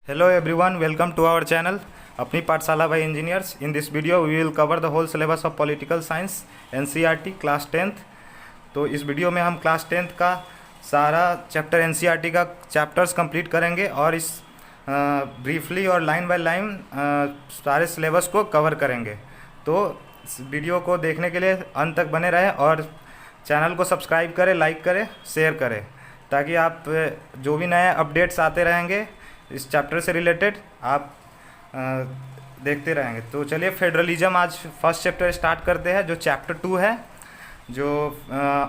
Hello everyone, welcome to our channel अपनी पाठशाला by engineers. In this video we will cover the whole syllabus of political science NCERT class 10th. तो इस video में हम class 10th का सारा chapter NCERT का chapters complete करेंगे और इस ब्रीफली और लाइन बाय लाइन सारे सिलेबस को कवर करेंगे। तो इस वीडियो को देखने के लिए अंत तक बने रहें और चैनल को सब्सक्राइब करें, लाइक करें, शेयर करें, ताकि आप जो भी नए अपडेट्स आते रहेंगे इस चैप्टर से रिलेटेड आप देखते रहेंगे। तो चलिए फेडरलिज्म आज फर्स्ट चैप्टर स्टार्ट करते हैं, जो चैप्टर 2 है, जो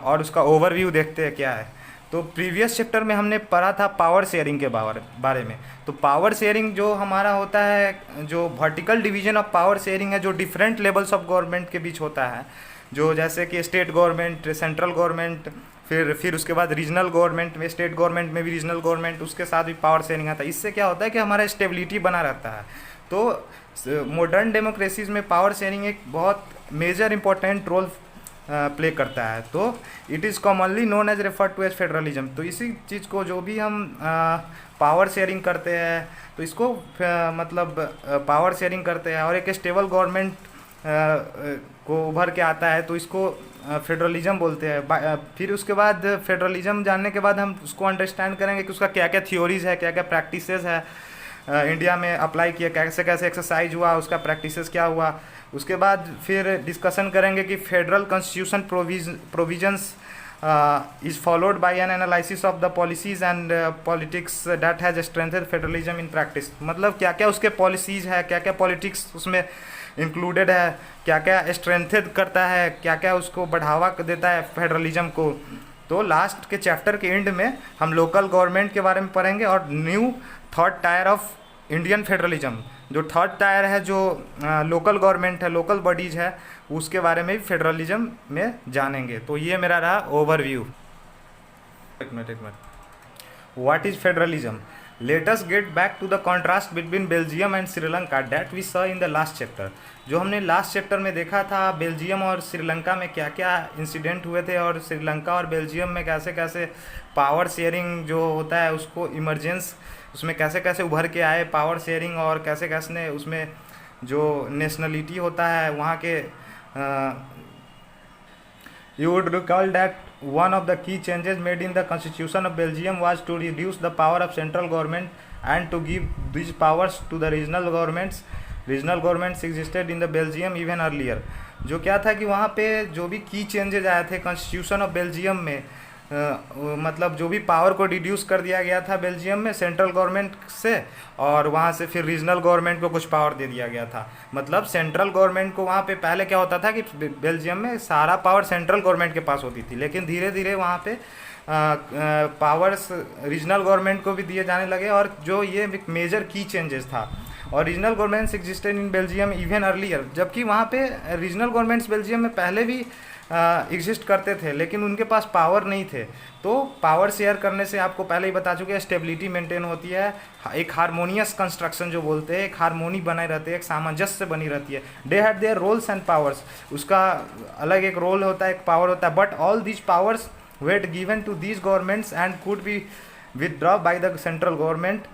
और उसका ओवरव्यू देखते हैं क्या है। तो प्रीवियस चैप्टर में हमने पढ़ा था पावर शेयरिंग के बारे में। तो पावर शेयरिंग जो हमारा होता है, जो vertical division of power sharing है, जो डिफरेंट लेवल्स ऑफ गवर्नमेंट के बीच होता है, जो जैसे कि स्टेट गवर्नमेंट, सेंट्रल गवर्नमेंट, फिर उसके बाद रीजनल गवर्नमेंट में, स्टेट गवर्नमेंट में भी रीजनल गवर्नमेंट, उसके साथ भी पावर शेयरिंग आता है। इससे क्या होता है कि हमारा स्टेबिलिटी बना रहता है। तो मॉडर्न डेमोक्रेसीज में पावर शेयरिंग एक बहुत मेजर इंपॉर्टेंट रोल प्ले करता है। तो it is commonly known as refer to as federalism. तो इसी चीज़ को जो भी हम पावर शेयरिंग करते हैं, तो इसको मतलब पावर शेयरिंग करते हैं और एक स्टेबल गवर्नमेंट को उभर के आता है, तो इसको फेडरलिज्म बोलते हैं। फिर उसके बाद फेडरलिज्म जानने के बाद हम उसको अंडरस्टैंड करेंगे कि उसका क्या क्या थ्योरीज है, क्या क्या प्रैक्टिसेस है, इंडिया में अप्लाई किया, कैसे कैसे एक्सरसाइज हुआ, उसका प्रैक्टिसेस क्या हुआ। उसके बाद फिर डिस्कशन करेंगे कि federal constitution provisions is followed by an analysis of the policies and politics that has strengthened federalism in practice। मतलब क्या क्या उसके पॉलिसीज़ है, क्या क्या पॉलिटिक्स उसमें इंक्लूडेड है, क्या क्या स्ट्रेंथेड करता है, क्या क्या उसको बढ़ावा देता है फेडरलिज्म को। तो लास्ट के चैप्टर के एंड में हम लोकल गवर्नमेंट के बारे में पढ़ेंगे और new third tier of Indian federalism, जो थर्ड टायर है, जो लोकल गवर्नमेंट है, लोकल बॉडीज़ है, उसके बारे में भी फेडरलिज्म में जानेंगे। तो ये मेरा रहा ओवरव्यू। एक minute. What is federalism? Let us get back to the contrast between Belgium and Sri Lanka that we saw in the last chapter. जो हमने लास्ट चैप्टर में देखा था, बेल्जियम और श्रीलंका में क्या क्या इंसिडेंट हुए थे और श्रीलंका और बेल्जियम में कैसे कैसे पावर शेयरिंग जो होता है उसको इमरजेंस, उसमें कैसे कैसे उभर के आए पावर शेयरिंग, और कैसे कैसे उसमें जो नेशनलिटी होता है वहाँ के। You would recall that one of the key changes made in the constitution of Belgium was to reduce the power of central government and to give these powers to the regional governments. Regional governments existed in the Belgium even earlier। जो क्या था कि वहाँ पे जो भी की changes आए थे कॉन्स्टिट्यूशन ऑफ बेल्जियम में, मतलब जो भी पावर को रिड्यूस कर दिया गया था बेल्जियम में सेंट्रल गवर्नमेंट से, और वहाँ से फिर रीजनल गवर्नमेंट को कुछ पावर दे दिया गया था। मतलब सेंट्रल गवर्नमेंट को वहाँ पे पहले क्या होता था कि बेल्जियम में सारा पावर सेंट्रल गवर्नमेंट के पास होती थी, लेकिन धीरे धीरे वहाँ पे पावर्स रीजनल गवर्नमेंट को भी दिए जाने लगे, और जो ये एक मेजर की चेंजेस था। और regional governments existed in Belgium even earlier, जबकि वहाँ पे रीजनल गवर्नमेंट्स बेल्जियम में पहले भी एग्जिस्ट करते थे, लेकिन उनके पास पावर नहीं थे। तो पावर शेयर करने से आपको पहले ही बता चुके हैं स्टेबिलिटी मेंटेन होती है, एक हारमोनियस कंस्ट्रक्शन जो बोलते हैं, एक हारमोनी बनाई रहती है, एक सामंजस्य बनी रहती है। They have their roles and powers, उसका अलग एक रोल होता है, एक पावर होता है, but all these powers were given to these governments and could be withdraw by the central government.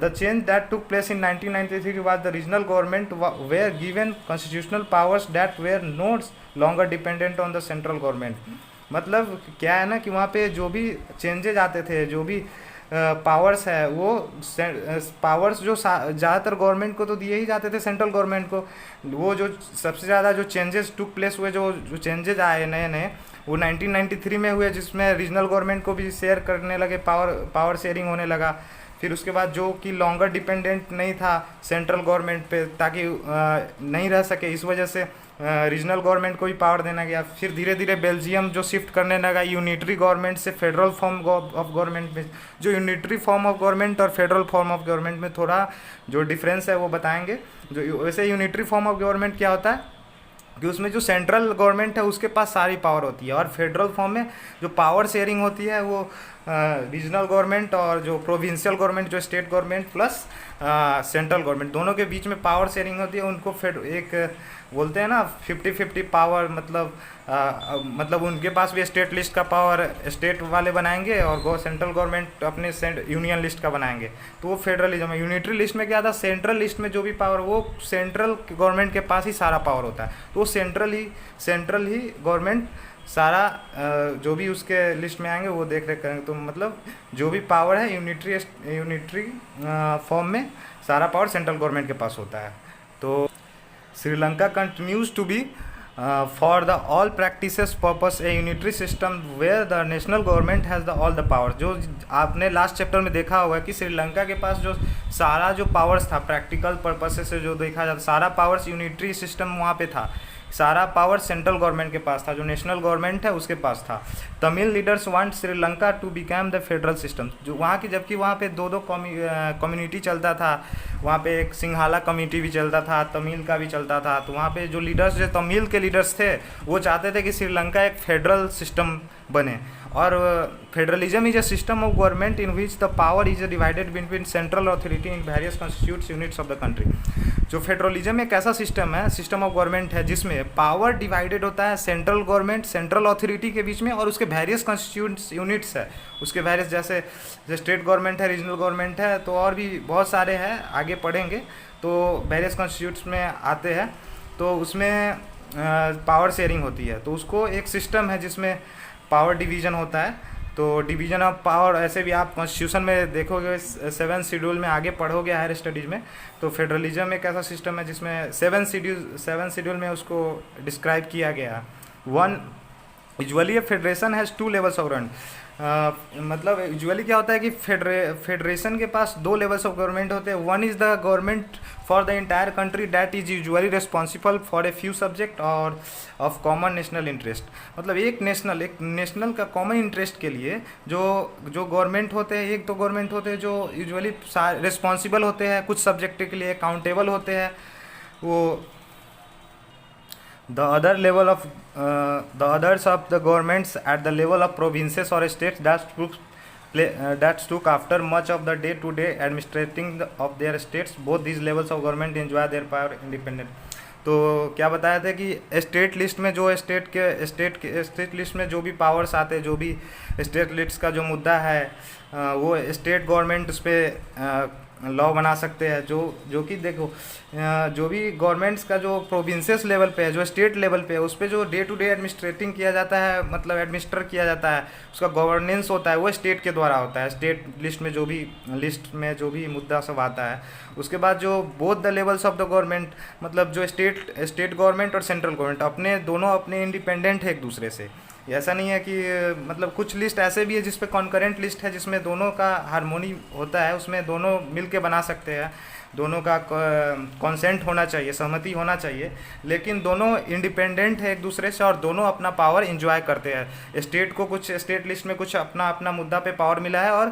The change that took place in 1993 was the regional government were given constitutional powers that were no longer dependent on the central government। मतलब क्या है ना कि वहाँ पे जो भी changes आते थे, जो भी पावर्स है, वो पावर्स जो ज़्यादातर गवर्नमेंट को तो दिए ही जाते थे, सेंट्रल गवर्नमेंट को। वो जो सबसे ज़्यादा जो चेंजेस टुक प्लेस हुए, जो चेंजेज आए नए नए, वो 1993 में हुए, जिसमें रीजनल गवर्नमेंट को भी शेयर करने लगे, पावर शेयरिंग होने लगा। फिर उसके बाद जो कि लॉन्गर डिपेंडेंट नहीं था सेंट्रल गवर्नमेंट पे, ताकि नहीं रह सके, इस वजह से रीजनल गवर्नमेंट को भी पावर देना गया। फिर धीरे धीरे बेल्जियम जो शिफ्ट करने लगा यूनिटरी गवर्नमेंट से फेडरल फॉर्म ऑफ गवर्नमेंट में। जो यूनिटरी फॉर्म ऑफ गवर्नमेंट और फेडरल फॉर्म ऑफ गवर्नमेंट में थोड़ा जो डिफरेंस है वो बताएंगे। जो वैसे यूनिटरी फॉर्म ऑफ गवर्नमेंट क्या होता है कि उसमें जो सेंट्रल गवर्नमेंट है उसके पास सारी पावर होती है, और फेडरल फॉर्म में जो पावर शेयरिंग होती है वो रीजनल गवर्नमेंट और जो प्रोविंशियल गवर्नमेंट, जो state government plus central government, दोनों के बीच में पावर शेयरिंग होती है। उनको फिर एक बोलते हैं ना 50-50 पावर, मतलब उनके पास भी स्टेट लिस्ट का पावर स्टेट वाले बनाएंगे और सेंट्रल गवर्नमेंट अपने यूनियन लिस्ट का बनाएंगे। तो वो फेडरलिज्म है। यूनिटरी लिस्ट में क्या था, सेंट्रल लिस्ट में जो भी पावर वो सेंट्रल गवर्नमेंट के पास ही सारा पावर होता है। तो वो सेंट्रल ही गवर्नमेंट सारा जो भी उसके लिस्ट में आएंगे वो देख रेख करेंगे। तो मतलब जो भी पावर है यूनिटरी फॉर्म में सारा पावर सेंट्रल गवर्नमेंट के पास होता है। तो Sri Lanka continues to be for the all practices purpose a unitary system where the national government has the all the power. जो आपने लास्ट चैप्टर में देखा होगा कि श्रीलंका के पास जो सारा जो पावर्स था प्रैक्टिकल पर्पस से जो देखा जाता, सारा पावर्स यूनिटरी सिस्टम वहाँ पे था, सारा पावर सेंट्रल गवर्नमेंट के पास था, जो नेशनल गवर्नमेंट है उसके पास था। Tamil leaders want Sri Lanka to become the federal system. जो वहाँ की, जबकि वहाँ पे दो कम्युनिटी चलता था, वहाँ पे एक सिंघाला कम्युनिटी भी चलता था, तमिल का भी चलता था। तो वहाँ पे जो लीडर्स, जो तमिल के लीडर्स थे, वो चाहते थे कि श्रीलंका एक फेडरल सिस्टम बने। और federalism is a system of government in which the power is divided between central authority in various constitute units of the country. जो फेडरलिज्म एक ऐसा सिस्टम है, सिस्टम ऑफ गवर्नमेंट है, जिसमें पावर डिवाइडेड होता है सेंट्रल गवर्नमेंट, सेंट्रल अथॉरिटी के बीच में, और उसके वेरियस कॉन्स्टिट्यूट यूनिट्स है उसके वेरियस, जैसे स्टेट गवर्नमेंट है, रीजनल गवर्नमेंट है, तो और भी बहुत सारे हैं, आगे पढ़ेंगे। तो वेरियस कॉन्स्टिट्यूट्स में आते हैं, तो उसमें पावर शेयरिंग होती है। तो उसको एक सिस्टम है जिसमें पावर डिवीज़न होता है। तो डिवीज़न ऑफ पावर ऐसे भी आप कॉन्स्टिट्यूशन में देखोगे, 7 शेड्यूल में आगे पढ़ोगे हायर स्टडीज़ में। तो फेडरलिज्म एक ऐसा सिस्टम है जिसमें 7 शेड्यूल में उसको डिस्क्राइब किया गया। One usually A federation has 2 levels of government. मतलब यूजुअली क्या होता है कि फेडरेशन के पास 2 लेवल्स ऑफ गवर्नमेंट होते हैं। One is the government for the entire country that is usually responsible for a few subject और ऑफ कॉमन नेशनल इंटरेस्ट। मतलब एक नेशनल का कॉमन इंटरेस्ट के लिए जो गवर्नमेंट होते हैं, एक तो गवर्नमेंट होते हैं जो यूजुअली रिस्पॉन्सिबल होते हैं कुछ सब्जेक्ट के लिए, अकाउंटेबल होते हैं वो। The others of the governments at the level of provinces or states that took after much of the day-to-day administrating of their states. Both these levels of government enjoy their power independent. तो क्या बताया था कि state list में जो state list में जो भी पावर्स आते हैं, जो भी स्टेट लिस्ट का जो मुद्दा है, वो स्टेट गवर्नमेंट उस पर लॉ बना सकते हैं। जो कि देखो, जो भी गवर्नमेंट्स का जो प्रोविंसेस लेवल पे है, जो स्टेट लेवल पे है, उस पर जो डे टू डे एडमिनिस्ट्रेटिंग किया जाता है, मतलब एडमिनिस्टर किया जाता है, उसका गवर्नेंस होता है, वो स्टेट के द्वारा होता है। स्टेट लिस्ट में जो भी मुद्दा सब आता है। उसके बाद जो both the levels of the government, मतलब जो स्टेट गवर्नमेंट और सेंट्रल गवर्नमेंट दोनों अपने इंडिपेंडेंट है एक दूसरे से। ऐसा नहीं है कि मतलब कुछ लिस्ट ऐसे भी है जिस पे कॉन्करेंट लिस्ट है, जिसमें दोनों का हार्मोनी होता है, उसमें दोनों मिल के बना सकते हैं, दोनों का कंसेंट होना चाहिए, सहमति होना चाहिए, लेकिन दोनों इंडिपेंडेंट है एक दूसरे से और दोनों अपना पावर इंजॉय करते हैं। स्टेट को कुछ स्टेट लिस्ट में कुछ अपना मुद्दा पे पावर मिला है और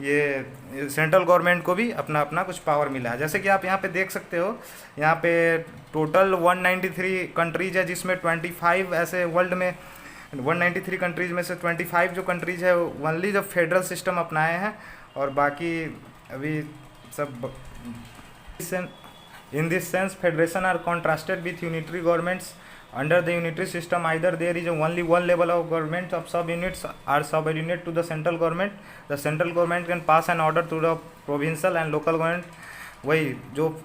ये सेंट्रल गवर्नमेंट को भी अपना कुछ पावर मिला है। जैसे कि आप यहाँ पे देख सकते हो, यहाँ पे टोटल 193 कंट्रीज है, जिसमें 25 ऐसे वर्ल्ड में 193 कंट्रीज़ में से 25 जो कंट्रीज़ है ओनली जो फेडरल सिस्टम अपनाए हैं, और बाकी अभी सब in this sense federation are contrasted with unitary governments under the unitary system. Either there is only one level of government of sub units are subordinate to the central government. The central government can pass an order to the provincial and local government. वही जो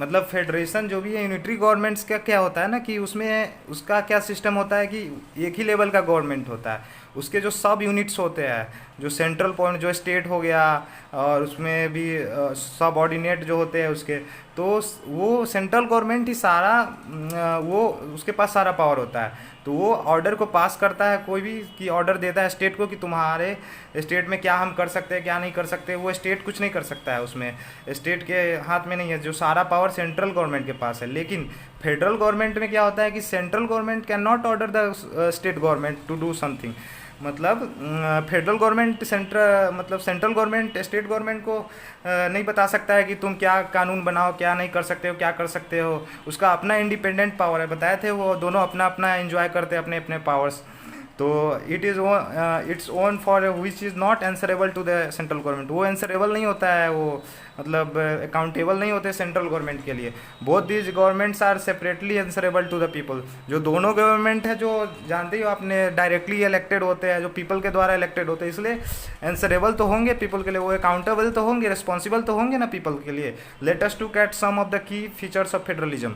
मतलब federation जो भी है unitary governments का क्या होता है ना कि उसमें उसका क्या सिस्टम होता है कि एक ही लेवल का गवर्नमेंट होता है, उसके जो सब यूनिट्स होते हैं, जो सेंट्रल पॉइंट जो स्टेट हो गया और उसमें भी सब ऑर्डिनेट जो होते हैं उसके, तो वो सेंट्रल गवर्नमेंट ही सारा वो उसके पास सारा पावर होता है। तो वो ऑर्डर को पास करता है, कोई भी की ऑर्डर देता है स्टेट को कि तुम्हारे स्टेट में क्या हम कर सकते हैं क्या नहीं कर सकते। वो स्टेट कुछ नहीं कर सकता है, उसमें स्टेट के हाथ में नहीं है, जो सारा पावर सेंट्रल गवर्नमेंट के पास है। लेकिन फेडरल गवर्नमेंट में क्या होता है कि central government can not order the state government to do something. मतलब federal government central government state government को नहीं बता सकता है कि तुम क्या कानून बनाओ, क्या नहीं कर सकते हो, क्या कर सकते हो। उसका अपना इंडिपेंडेंट पावर है, बताए थे वो दोनों अपना एंजॉय करते हैं अपने अपने पावर्स। तो its own for which is not answerable to the central government, वो आंसरेबल नहीं होता है, वो मतलब अकाउंटेबल नहीं होते सेंट्रल गवर्नमेंट के लिए। Both these governments are separately answerable to the people. जो दोनों गवर्नमेंट है, जो जानते ही हो आपने, डायरेक्टली इलेक्टेड होते हैं, जो पीपल के द्वारा इलेक्टेड होते हैं, इसलिए आंसरेबल तो होंगे पीपल के लिए, वो अकाउंटेबल तो होंगे, रिस्पॉन्सिबल तो होंगे ना पीपल के लिए। Let us to cat some of the key features of federalism.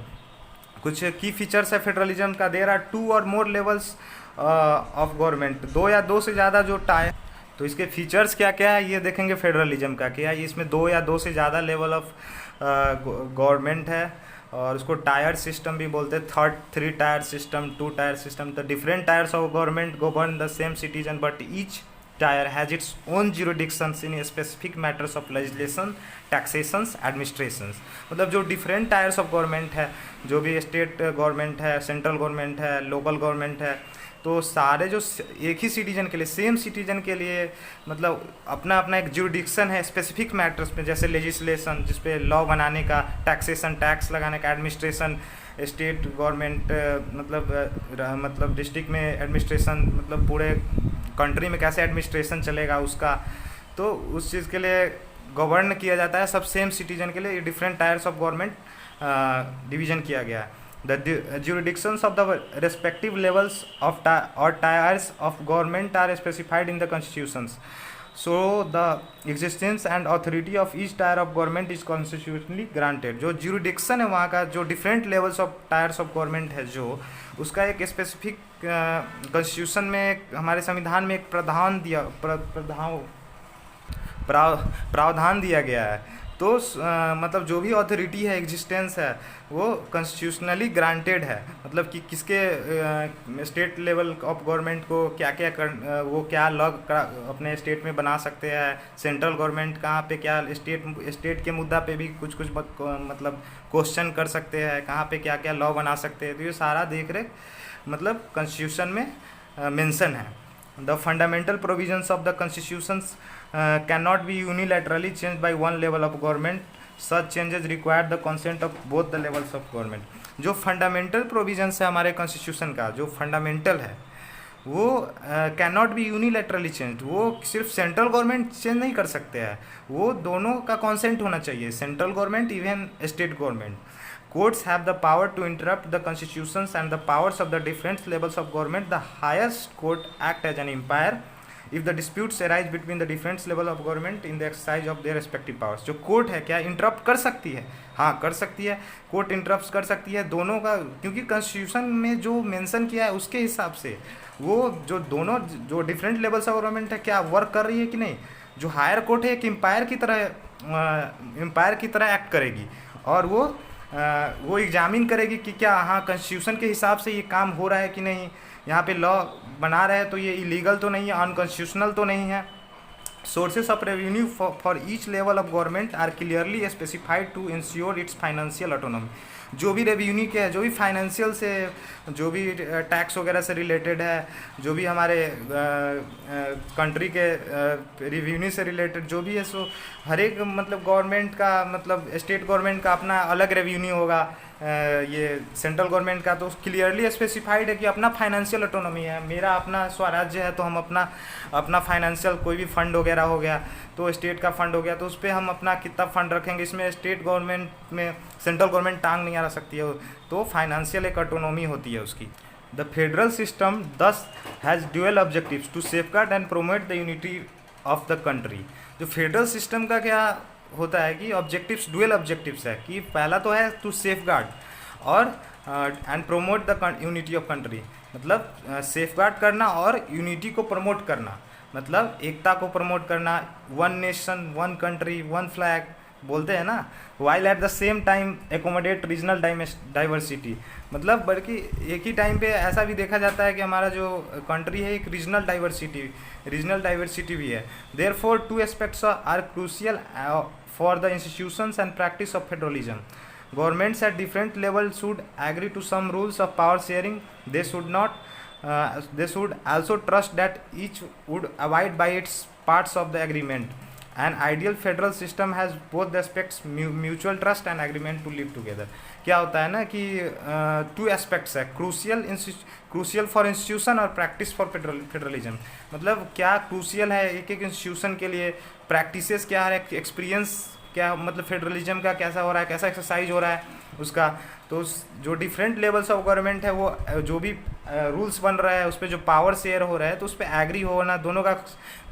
कुछ की फीचर्स है फेडरलिज्म का। देयर आर 2 और मोर लेवल्स ऑफ गवर्नमेंट, 2 या 2 से ज़्यादा जो टायर। तो इसके फीचर्स क्या क्या है ये देखेंगे फेडरलिज्म का। क्या है इसमें 2 या 2 से ज़्यादा लेवल ऑफ गवर्नमेंट है, और उसको टायर सिस्टम भी बोलते हैं। 3 tier system, 2 tier system. The different tyres of government govern the same citizen but each tyre has its own jurisdictions in specific matters of legislation, taxations, administrations. मतलब जो different tyres of government है, जो भी state government है, central government है, local government है, तो सारे जो एक ही सिटीजन के लिए, सेम सिटीजन के लिए, मतलब अपना अपना एक जुरिडिक्शन है स्पेसिफिक मैटर्स में, जैसे लेजिस्लेशन जिस पे लॉ बनाने का, टैक्सेशन टैक्स लगाने का, एडमिनिस्ट्रेशन स्टेट गवर्नमेंट मतलब डिस्ट्रिक्ट में एडमिनिस्ट्रेशन, मतलब पूरे कंट्री में कैसे एडमिनिस्ट्रेशन चलेगा उसका, तो उस चीज़ के लिए गवर्न किया जाता है। सब सेम सिटीजन के लिए different tyres of government division किया गया है। The jurisdictions of the respective levels of tiers of government are specified in the constitutions. So the existence and authority of each tier of government is constitutionally granted. जो jurisdiction है वहाँ का, जो different levels of tiers of government है, जो उसका एक specific constitution में, हमारे संविधान में एक प्रावधान दिया गया है। तो मतलब जो भी अथॉरिटी है, एग्जिस्टेंस है, वो कॉन्स्टिट्यूशनली ग्रांटेड है। मतलब कि किसके स्टेट लेवल ऑफ गवर्नमेंट को क्या क्या वो क्या लॉ अपने स्टेट में बना सकते हैं, सेंट्रल गवर्नमेंट कहाँ पे क्या स्टेट के मुद्दा पे भी कुछ मतलब क्वेश्चन कर सकते हैं, कहाँ पे क्या क्या लॉ बना सकते हैं। तो ये सारा देख रेख मतलब कॉन्स्टिट्यूशन में मेंशन है। The fundamental provisions of the constitutions cannot be unilaterally changed by one level of government. Such changes require the consent of both the levels of government. जो फंडामेंटल प्रोविजंस है हमारे कॉन्स्टिट्यूशन का, जो fundamental है, वो can not be unilaterally change. वो सिर्फ central government change नहीं कर सकते हैं, वो दोनों का कॉन्सेंट होना चाहिए, central government even state government. Courts have the power to interrupt the constitutions and the powers of the different levels of government. The highest court act as an umpire if the disputes arise between the different level of government in the exercise of their respective powers. जो court है क्या interrupt कर सकती है? हाँ कर सकती है, कोर्ट इंटरप्ट कर सकती है दोनों का, क्योंकि कॉन्स्टिट्यूशन में जो मेंशन किया है उसके हिसाब से वो जो दोनों जो डिफरेंट लेवल्स ऑफ गवर्नमेंट है क्या वर्क कर रही है कि नहीं। जो हायर कोर्ट है एक एम्पायर की तरह एक्ट करेगी, और वो एग्जामिन करेगी कि क्या हाँ कॉन्स्टिट्यूशन के हिसाब से ये काम हो रहा है कि नहीं, यहाँ पे लॉ बना रहे हैं तो ये इलीगल तो नहीं है, अनकॉन्स्टिट्यूशनल तो नहीं है। Sources of revenue for each level of government are clearly specified to ensure its financial autonomy. जो भी रेवेन्यू के है, जो भी फाइनेंशियल से, जो भी टैक्स वगैरह से रिलेटेड है, जो भी हमारे कंट्री के रेवेन्यू से रिलेटेड जो भी है, सो हर एक मतलब गवर्नमेंट का, मतलब स्टेट गवर्नमेंट का अपना अलग रेवेन्यू होगा, ये सेंट्रल गवर्नमेंट का तो क्लियरली स्पेसिफाइड है कि अपना फाइनेंशियल ऑटोनॉमी है, मेरा अपना स्वराज्य है, तो हम अपना फाइनेंशियल कोई भी फंड वगैरह हो गया, तो स्टेट का फंड हो गया, तो उस पर हम अपना कितना फंड रखेंगे, इसमें स्टेट गवर्नमेंट में सेंट्रल गवर्नमेंट टांग नहीं आ सकती है, तो फाइनेंशियल एक ऑटोनॉमी होती है उसकी। The federal system thus has dual objectives to safeguard and promote the unity of the country. जो फेडरल सिस्टम का क्या होता है कि ऑब्जेक्टिव्स, डुअल ऑब्जेक्टिव्स है कि पहला तो है टू सेफगार्ड और and promote the unity of country, मतलब सेफगार्ड करना और यूनिटी को प्रमोट करना, मतलब एकता को प्रमोट करना। One nation one country one flag बोलते हैं ना, while at the same time accommodate regional diversity, मतलब बल्कि एक ही टाइम पे ऐसा भी देखा जाता है कि हमारा जो कंट्री है एक रीजनल डाइवर्सिटी भी है। Therefore 2 aspects are crucial for the institutions and practice of federalism. Governments at different level should agree to some rules of power sharing. They should also trust that each would abide by its parts of the agreement An ideal federal system has both the aspects mutual trust and agreement to live together. क्या होता है ना कि two aspects है, crucial for institution और practice for federalism. मतलब क्या crucial है एक एक इंस्टीट्यूशन के लिए, प्रैक्टिसेस क्या है, एक्सपीरियंस क्या, मतलब फेडरलिज्म का कैसा हो रहा है, कैसा एक्सरसाइज हो रहा है उसका. तो जो डिफरेंट लेवल्स ऑफ गवर्नमेंट है वो जो भी रूल्स बन रहा है उस पर जो पावर शेयर हो रहा है तो उस पर एग्री होना, दोनों का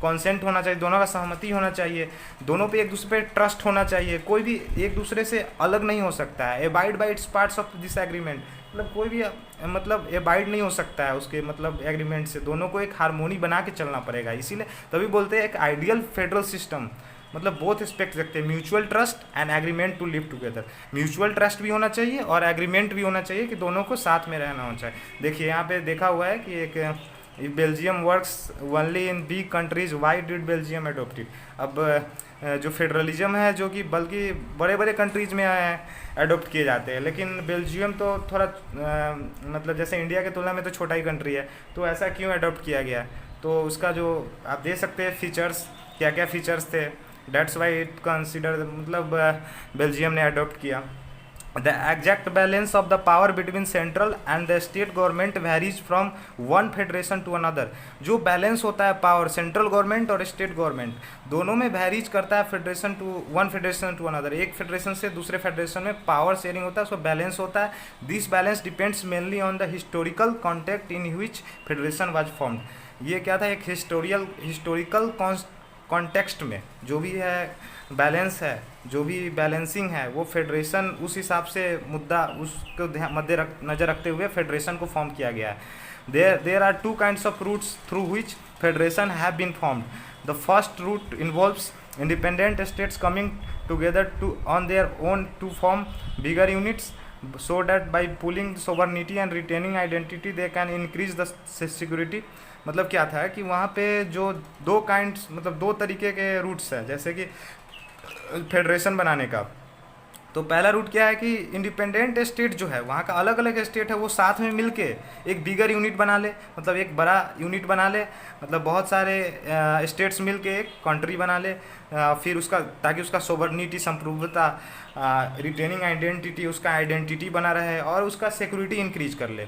कॉन्सेंट होना चाहिए, दोनों का सहमति होना चाहिए, दोनों पे एक दूसरे पे ट्रस्ट होना चाहिए, कोई भी एक दूसरे से अलग नहीं हो सकता है. Abide by its parts of this agreement, मतलब कोई भी मतलब एबाइड नहीं हो सकता है उसके मतलब एग्रीमेंट से, दोनों को एक हारमोनी बना के चलना पड़ेगा. इसीलिए तभी बोलते हैं एक आइडियल फेडरल सिस्टम, मतलब बोथ एस्पेक्ट रखते हैं, mutual trust and agreement to live together. Mutual trust भी होना चाहिए और एग्रीमेंट भी होना चाहिए कि दोनों को साथ में रहना होना चाहिए. देखिए यहाँ पे देखा हुआ है कि एक Belgium works only in big countries, why did Belgium adopt it. अब जो फेडरलिज्म है जो कि बल्कि बड़े बड़े कंट्रीज़ में अडोप्ट किए जाते हैं, लेकिन बेल्जियम तो थोड़ा मतलब जैसे इंडिया के तुलना में तो छोटा ही कंट्री है, तो ऐसा क्यों अडोप्ट किया गया. तो उसका जो आप देख सकते हैं फीचर्स, क्या क्या फीचर्स थे, डेट्स वाई इट कंसिडर, मतलब बेल्जियम ने अडोप्ट किया. The exact balance of the power between central and the state government varies from one federation to another. जो बैलेंस होता है पावर सेंट्रल गवर्नमेंट और स्टेट गवर्नमेंट दोनों में वेरीज करता है federation to one federation to another. एक federation से दूसरे फेडरेशन में पावर शेयरिंग होता है, उसको बैलेंस होता है. This balance depends mainly on the historical contact in which federation was formed. ये क्या था, एक हिस्टोरिकल कॉन्टेक्स्ट में जो भी है बैलेंस है, जो भी बैलेंसिंग है, वो फेडरेशन उस हिसाब से मुद्दा उसको नज़र रखते हुए फेडरेशन को फॉर्म किया गया है. There are two kinds of routes through which federation have been formed. The first route involves independent states coming together to on their own to form bigger units so that by pooling sovereignty and retaining identity they can increase the security. मतलब क्या था कि वहाँ पे जो दो kinds, मतलब दो तरीके के रूट्स हैं जैसे कि फेडरेशन बनाने का. तो पहला रूट क्या है कि इंडिपेंडेंट स्टेट जो है वहाँ का अलग अलग स्टेट है वो साथ में मिलके एक बिगर यूनिट बना ले, मतलब एक बड़ा यूनिट बना ले, मतलब बहुत सारे स्टेट्स मिलके एक कंट्री बना ले. फिर उसका ताकि उसका सोवर्निटी, संप्रभुता, रिटेनिंग आइडेंटिटी, उसका आइडेंटिटी बना रहे और उसका सिक्योरिटी इंक्रीज कर ले.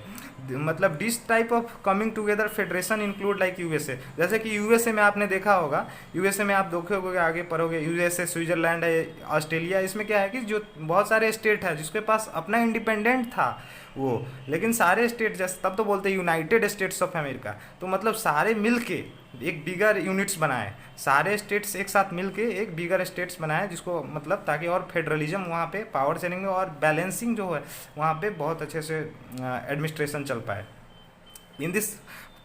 मतलब this type of coming together federation include like USA. जैसे कि यूएसए में आपने देखा होगा, यूएसए में आप देखोगे आगे पढ़ोगे, यूएसए, स्विट्जरलैंड है, ऑस्ट्रेलिया, इसमें क्या है कि जो बहुत सारे स्टेट है जिसके पास अपना इंडिपेंडेंट था वो, लेकिन सारे स्टेट जैसे तब तो बोलते हैं यूनाइटेड स्टेट्स ऑफ अमेरिका, तो मतलब सारे मिल के एक बिगर यूनिट्स बनाए, सारे स्टेट्स एक साथ मिलके एक बिगर स्टेट्स बनाए, जिसको मतलब ताकि और फेडरलिज्म वहाँ पे पावर शेयरिंग में और बैलेंसिंग जो है वहाँ पे बहुत अच्छे से एडमिनिस्ट्रेशन चल पाए. In this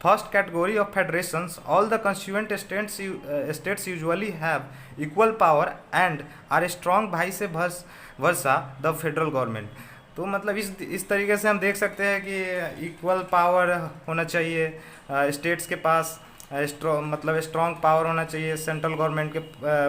first category of federations all the constituent states usually have equal power and are strong vice versa the federal government. तो मतलब इस तरीके से हम देख सकते हैं कि इक्वल पावर होना चाहिए स्टेट्स के पास, मतलब स्ट्रॉन्ग पावर होना चाहिए सेंट्रल गवर्नमेंट के,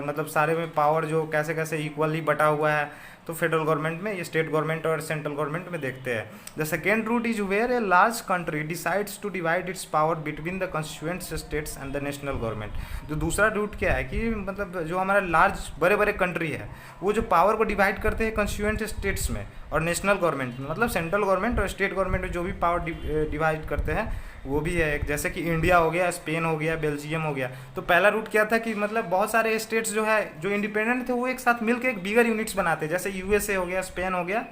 मतलब सारे में पावर जो कैसे कैसे इक्वली बटा हुआ है तो फेडरल गवर्नमेंट में, ये स्टेट गवर्नमेंट और सेंट्रल गवर्नमेंट में देखते हैं. The second route is where a large country decides to divide its power between the constituent states and the national government. जो दूसरा रूट क्या है कि मतलब जो हमारा लार्ज बड़े बड़े कंट्री है वो जो पावर को डिवाइड करते हैं कॉन्स्टिट्यूएंट स्टेट्स में और नेशनल गवर्नमेंट में, मतलब सेंट्रल गवर्नमेंट और स्टेट गवर्नमेंट में जो भी पावर डिवाइड करते हैं वो भी है एक, जैसे कि इंडिया हो गया, स्पेन हो गया, बेल्जियम हो गया. तो पहला रूट क्या था कि मतलब बहुत सारे स्टेट्स जो है जो इंडिपेंडेंट थे वो एक साथ मिलकर एक बिगर यूनिट्स बनाते, जैसे यूएसए हो गया, स्पेन हो गया,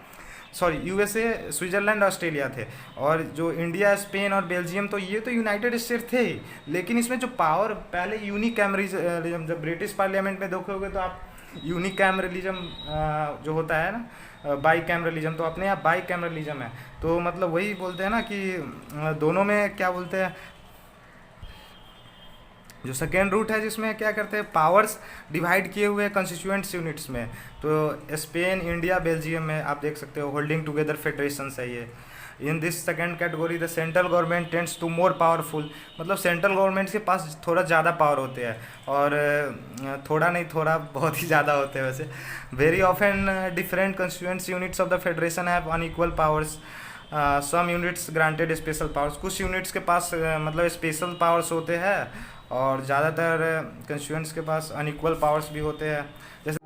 यूएसए, स्विट्जरलैंड, ऑस्ट्रेलिया थे. और जो इंडिया, स्पेन और बेल्जियम तो ये तो यूनाइटेड स्टेट थे ही, लेकिन इसमें जो पावर पहले यूनिकैमरिज्म, जब ब्रिटिश पार्लियामेंट में देखोगे तो आप यूनिकैमरलिज्म जो होता है ना, बाई कैमरलिज्म, तो अपने यहाँ बाई कैमरलिज्म है. तो मतलब वही बोलते हैं ना कि दोनों में क्या बोलते हैं, जो सेकेंड रूट है जिसमें क्या करते हैं पावर्स डिवाइड किए हुए कॉन्स्टिट्यूएंट्स यूनिट्स में. तो स्पेन, इंडिया, बेल्जियम में आप देख सकते हो होल्डिंग टुगेदर फेडरेशन है ये. In this second category the central government tends to more powerful, मतलब सेंट्रल गवर्नमेंट के पास थोड़ा ज़्यादा पावर होते हैं, और थोड़ा नहीं थोड़ा बहुत ही ज़्यादा होते हैं वैसे. Very often different constituents units of the federation have unequal powers. Some units granted special powers, कुछ यूनिट्स के पास मतलब स्पेशल पावर्स होते हैं और ज़्यादातर कंस्टिट्यूएंट्स के पास अनइक्वल पावर्स भी होते हैं। जैसे